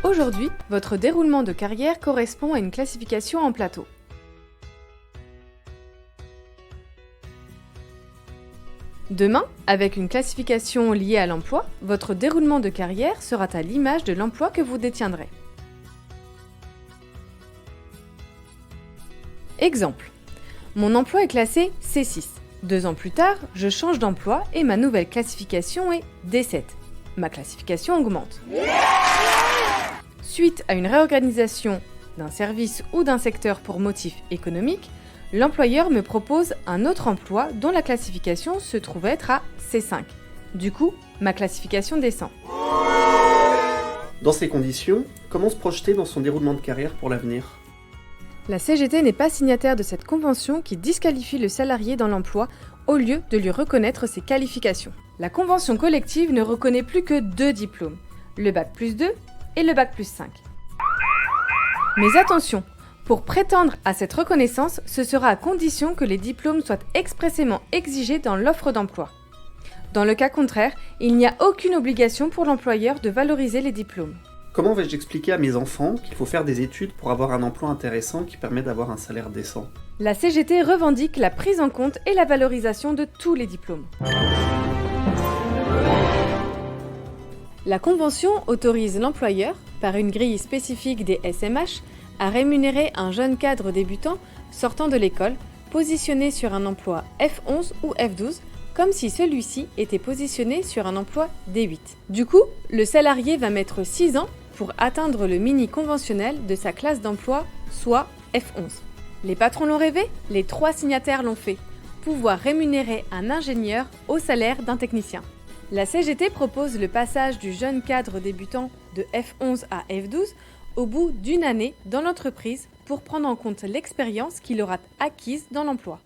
Aujourd'hui, votre déroulement de carrière correspond à une classification en plateau. Demain, avec une classification liée à l'emploi, votre déroulement de carrière sera à l'image de l'emploi que vous détiendrez. Exemple. Mon emploi est classé C6. 2 ans plus tard, je change d'emploi et ma nouvelle classification est D7. Ma classification augmente. Suite à une réorganisation d'un service ou d'un secteur pour motif économique, l'employeur me propose un autre emploi dont la classification se trouve être à C5. Du coup, ma classification descend. Dans ces conditions, comment se projeter dans son déroulement de carrière pour l'avenir ? La CGT n'est pas signataire de cette convention qui disqualifie le salarié dans l'emploi au lieu de lui reconnaître ses qualifications. La convention collective ne reconnaît plus que 2 diplômes, le Bac+2 et le Bac+5. Mais attention, pour prétendre à cette reconnaissance, ce sera à condition que les diplômes soient expressément exigés dans l'offre d'emploi. Dans le cas contraire, il n'y a aucune obligation pour l'employeur de valoriser les diplômes. Comment vais-je expliquer à mes enfants qu'il faut faire des études pour avoir un emploi intéressant qui permet d'avoir un salaire décent ? La CGT revendique la prise en compte et la valorisation de tous les diplômes. La Convention autorise l'employeur, par une grille spécifique des SMH, à rémunérer un jeune cadre débutant sortant de l'école, positionné sur un emploi F11 ou F12, comme si celui-ci était positionné sur un emploi D8. Du coup, le salarié va mettre 6 ans pour atteindre le mini conventionnel de sa classe d'emploi, soit F11. Les patrons l'ont rêvé, les 3 signataires l'ont fait. Pouvoir rémunérer un ingénieur au salaire d'un technicien. La CGT propose le passage du jeune cadre débutant de F11 à F12 au bout d'1 année dans l'entreprise pour prendre en compte l'expérience qu'il aura acquise dans l'emploi.